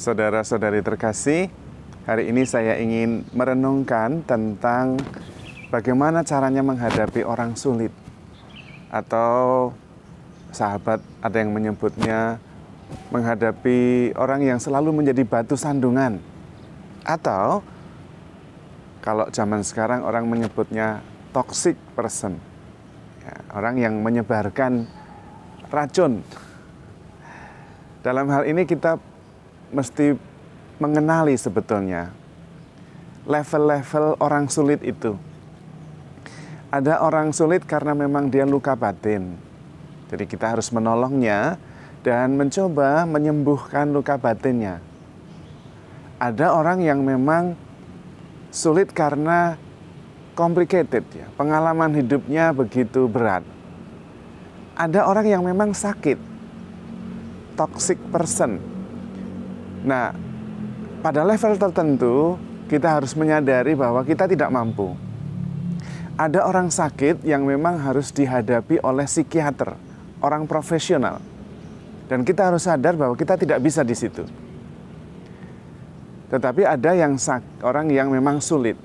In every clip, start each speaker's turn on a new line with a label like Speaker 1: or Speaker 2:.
Speaker 1: Saudara-saudari terkasih, hari ini saya ingin merenungkan tentang bagaimana caranya menghadapi orang sulit. Atau sahabat ada yang menyebutnya menghadapi orang yang selalu menjadi batu sandungan. Atau kalau zaman sekarang orang menyebutnya toxic person. Ya, orang yang menyebarkan racun. Dalam hal ini kita mesti mengenali sebetulnya level-level orang sulit itu. Ada orang sulit karena memang dia luka batin. Jadi kita harus menolongnya dan mencoba menyembuhkan luka batinnya. Ada orang yang memang sulit karena complicated, ya, pengalaman hidupnya begitu berat. Ada orang yang memang sakit, toxic person. Nah, pada level tertentu kita harus menyadari bahwa kita tidak mampu. Ada orang sakit yang memang harus dihadapi oleh psikiater, orang profesional. Dan kita harus sadar bahwa kita tidak bisa di situ. Tetapi ada yang orang yang memang sulit.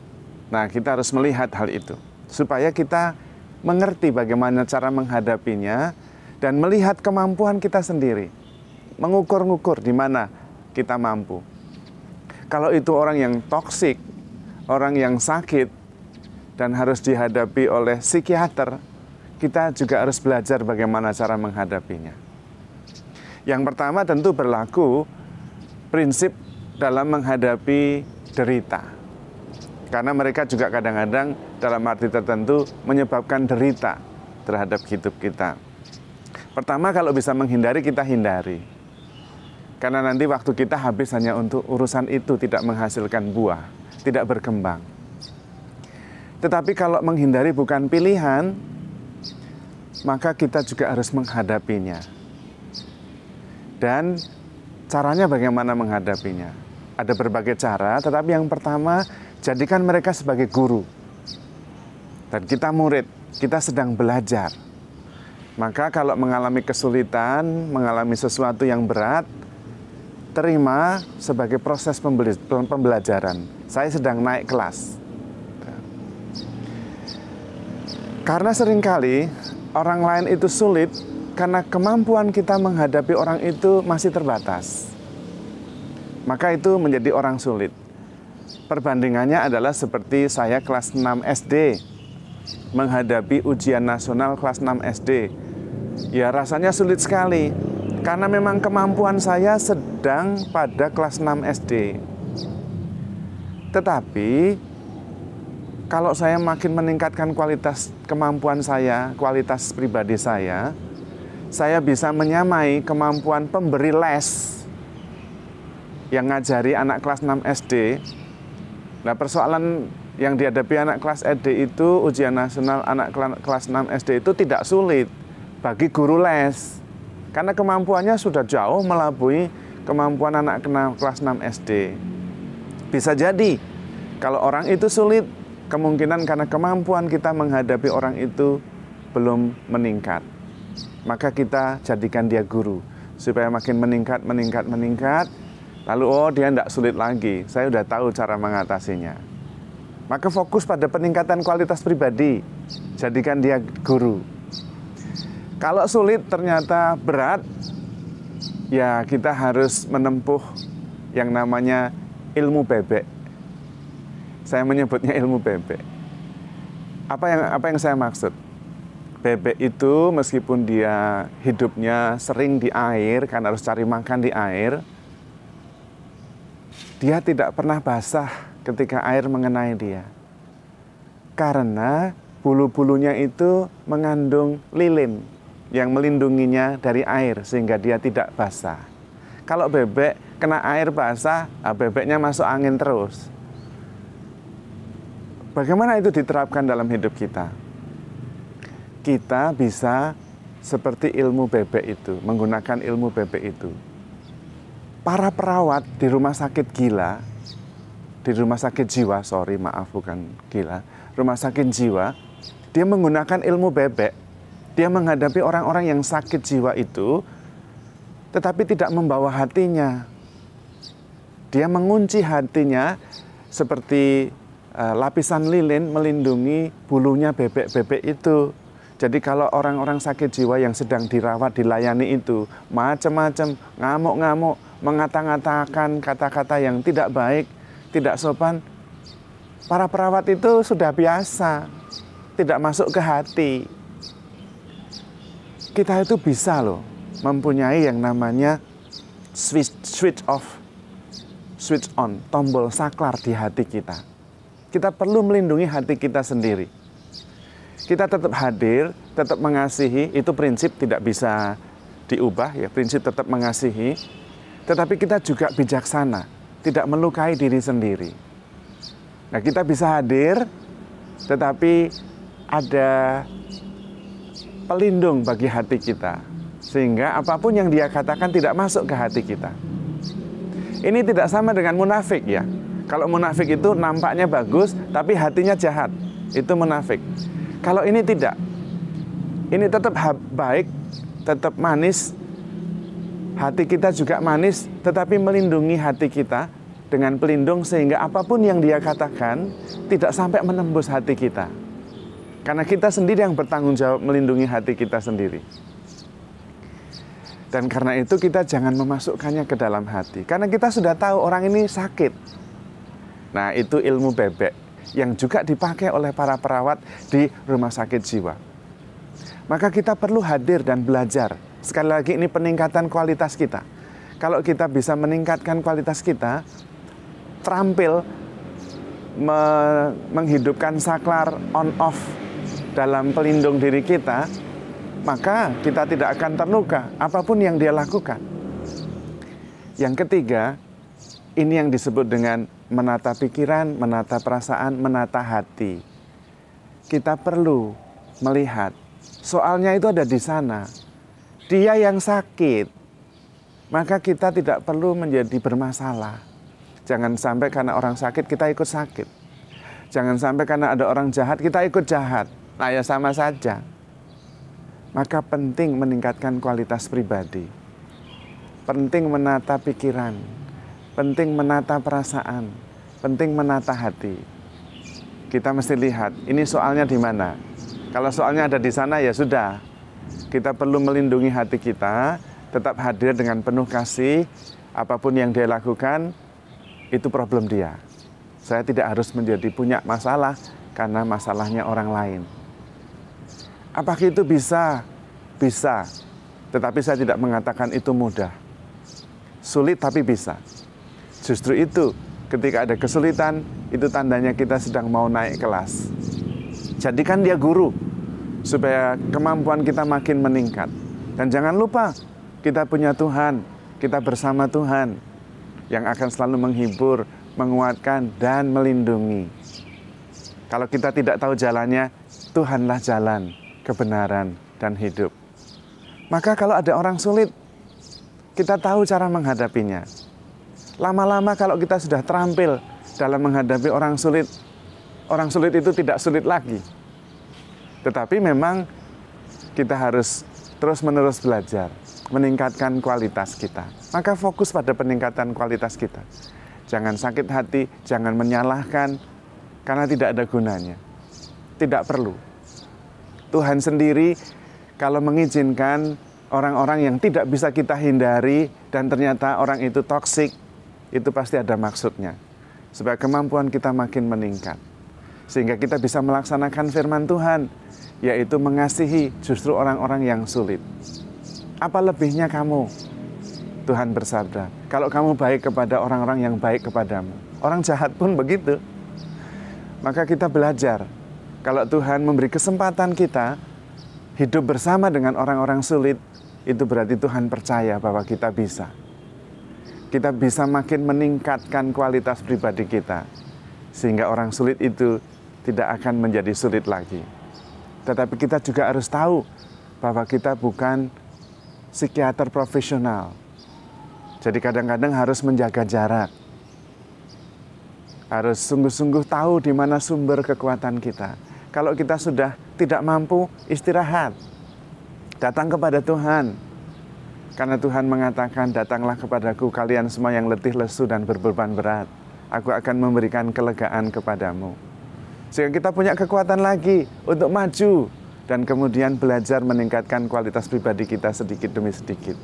Speaker 1: Nah, kita harus melihat hal itu supaya kita mengerti bagaimana cara menghadapinya dan melihat kemampuan kita sendiri. Mengukur-ngukur di mana kita mampu. Kalau itu orang yang toksik, orang yang sakit, dan harus dihadapi oleh psikiater, kita juga harus belajar bagaimana cara menghadapinya. Yang pertama tentu berlaku prinsip dalam menghadapi derita. Karena mereka juga kadang-kadang dalam arti tertentu menyebabkan derita terhadap hidup kita. Pertama, kalau bisa menghindari, kita hindari. Karena nanti waktu kita habis hanya untuk urusan itu, tidak menghasilkan buah, tidak berkembang. Tetapi kalau menghindari bukan pilihan, maka kita juga harus menghadapinya. Dan caranya bagaimana menghadapinya? Ada berbagai cara, tetapi yang pertama, jadikan mereka sebagai guru. Dan kita murid, kita sedang belajar. Maka kalau mengalami kesulitan, mengalami sesuatu yang berat, terima sebagai proses pembelajaran. Saya sedang naik kelas. Karena seringkali orang lain itu sulit karena kemampuan kita menghadapi orang itu masih terbatas. Maka itu menjadi orang sulit. Perbandingannya adalah seperti saya kelas 6 SD menghadapi ujian nasional kelas 6 SD. Ya, rasanya sulit sekali. Karena memang kemampuan saya sedang pada kelas 6 SD. Tetapi, kalau saya makin meningkatkan kualitas kemampuan saya, kualitas pribadi saya bisa menyamai kemampuan pemberi les yang ngajari anak kelas 6 SD. Nah, persoalan yang dihadapi anak kelas SD itu, ujian nasional anak kelas 6 SD itu tidak sulit bagi guru les. Karena kemampuannya sudah jauh melampaui kemampuan anak kelas 6 SD. Bisa jadi, kalau orang itu sulit, kemungkinan karena kemampuan kita menghadapi orang itu belum meningkat. Maka kita jadikan dia guru, supaya makin meningkat. Lalu, dia tidak sulit lagi, saya sudah tahu cara mengatasinya. Maka fokus pada peningkatan kualitas pribadi, jadikan dia guru. Kalau sulit ternyata berat, ya kita harus menempuh yang namanya ilmu bebek. Saya menyebutnya ilmu bebek. Apa yang saya maksud? Bebek itu meskipun dia hidupnya sering di air, karena harus cari makan di air, dia tidak pernah basah ketika air mengenai dia. Karena bulu-bulunya itu mengandung lilin yang melindunginya dari air sehingga dia tidak basah. Kalau bebek kena air basah, bebeknya masuk angin terus. Bagaimana itu diterapkan dalam hidup kita? Kita bisa seperti ilmu bebek itu, menggunakan ilmu bebek itu. Para perawat di rumah sakit jiwa, rumah sakit jiwa, dia menggunakan ilmu bebek. Dia menghadapi orang-orang yang sakit jiwa itu tetapi tidak membawa hatinya. Dia mengunci hatinya seperti lapisan lilin melindungi bulunya bebek-bebek itu. Jadi kalau orang-orang sakit jiwa yang sedang dirawat, dilayani itu, macam-macam, ngamuk-ngamuk, mengata-ngatakan kata-kata yang tidak baik, tidak sopan, para perawat itu sudah biasa, tidak masuk ke hati. Kita itu bisa loh mempunyai yang namanya switch off, switch on, tombol saklar di hati kita. Kita perlu melindungi hati kita sendiri. Kita tetap hadir, tetap mengasihi, itu prinsip tidak bisa diubah ya, prinsip tetap mengasihi. Tetapi kita juga bijaksana, tidak melukai diri sendiri. Nah, kita bisa hadir, tetapi ada pelindung bagi hati kita. Sehingga apapun yang dia katakan tidak masuk ke hati kita. Ini tidak sama dengan munafik ya. Kalau munafik itu nampaknya bagus, tapi hatinya jahat. Itu munafik. Kalau ini tidak. Ini tetap baik, tetap manis. Hati kita juga manis, tetapi melindungi hati kita dengan pelindung sehingga apapun yang dia katakan tidak sampai menembus hati kita. Karena kita sendiri yang bertanggung jawab melindungi hati kita sendiri. Dan karena itu kita jangan memasukkannya ke dalam hati. Karena kita sudah tahu orang ini sakit. Nah, itu ilmu bebek yang juga dipakai oleh para perawat di rumah sakit jiwa. Maka kita perlu hadir dan belajar. Sekali lagi ini peningkatan kualitas kita. Kalau kita bisa meningkatkan kualitas kita, terampil menghidupkan saklar on-off dalam pelindung diri kita, maka kita tidak akan terluka apapun yang dia lakukan. Yang ketiga, ini yang disebut dengan menata pikiran, menata perasaan, menata hati. Kita perlu melihat, soalnya itu ada di sana. Dia yang sakit, maka kita tidak perlu menjadi bermasalah. Jangan sampai karena orang sakit kita ikut sakit. Jangan sampai karena ada orang jahat kita ikut jahat. Nah ya sama saja. Maka penting meningkatkan kualitas pribadi. Penting menata pikiran. Penting menata perasaan, penting menata hati. Kita mesti lihat, ini soalnya di mana. Kalau soalnya ada di sana ya sudah. Kita perlu melindungi hati kita, tetap hadir dengan penuh kasih. Apapun yang dia lakukan, itu problem dia. Saya tidak harus menjadi punya masalah karena masalahnya orang lain. Apakah itu bisa? Bisa. Tetapi saya tidak mengatakan itu mudah. Sulit tapi bisa. Justru itu, ketika ada kesulitan, itu tandanya kita sedang mau naik kelas. Jadikan dia guru, supaya kemampuan kita makin meningkat. Dan jangan lupa, kita punya Tuhan, kita bersama Tuhan, yang akan selalu menghibur, menguatkan, dan melindungi. Kalau kita tidak tahu jalannya, Tuhanlah jalan, kebenaran, dan hidup. Maka kalau ada orang sulit, kita tahu cara menghadapinya. Lama-lama kalau kita sudah terampil dalam menghadapi orang sulit itu tidak sulit lagi. Tetapi memang kita harus terus-menerus belajar, meningkatkan kualitas kita. Maka fokus pada peningkatan kualitas kita. Jangan sakit hati, jangan menyalahkan, karena tidak ada gunanya. Tidak perlu. Tuhan sendiri kalau mengizinkan orang-orang yang tidak bisa kita hindari dan ternyata orang itu toksik, itu pasti ada maksudnya. Supaya kemampuan kita makin meningkat. Sehingga kita bisa melaksanakan firman Tuhan, yaitu mengasihi justru orang-orang yang sulit. Apa lebihnya kamu? Tuhan bersabda, kalau kamu baik kepada orang-orang yang baik kepadamu, orang jahat pun begitu. Maka kita belajar, kalau Tuhan memberi kesempatan kita hidup bersama dengan orang-orang sulit, itu berarti Tuhan percaya bahwa kita bisa. Kita bisa makin meningkatkan kualitas pribadi kita. Sehingga orang sulit itu tidak akan menjadi sulit lagi. Tetapi kita juga harus tahu bahwa kita bukan psikiater profesional. Jadi kadang-kadang harus menjaga jarak. Harus sungguh-sungguh tahu di mana sumber kekuatan kita. Kalau kita sudah tidak mampu, istirahat. Datang kepada Tuhan. Karena Tuhan mengatakan, datanglah kepadaku kalian semua yang letih, lesu, dan berbeban berat. Aku akan memberikan kelegaan kepadamu. Sehingga kita punya kekuatan lagi untuk maju. Dan kemudian belajar meningkatkan kualitas pribadi kita sedikit demi sedikit.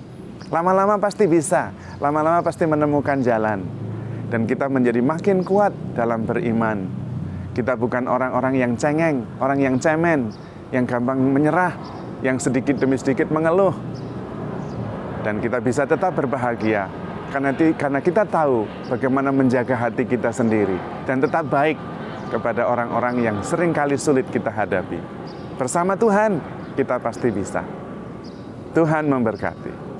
Speaker 1: Lama-lama pasti bisa. Lama-lama pasti menemukan jalan. Dan kita menjadi makin kuat dalam beriman. Kita bukan orang-orang yang cengeng, orang yang cemen, yang gampang menyerah, yang sedikit demi sedikit mengeluh. Dan kita bisa tetap berbahagia karena kita tahu bagaimana menjaga hati kita sendiri dan tetap baik kepada orang-orang yang sering kali sulit kita hadapi. Bersama Tuhan kita pasti bisa. Tuhan memberkati.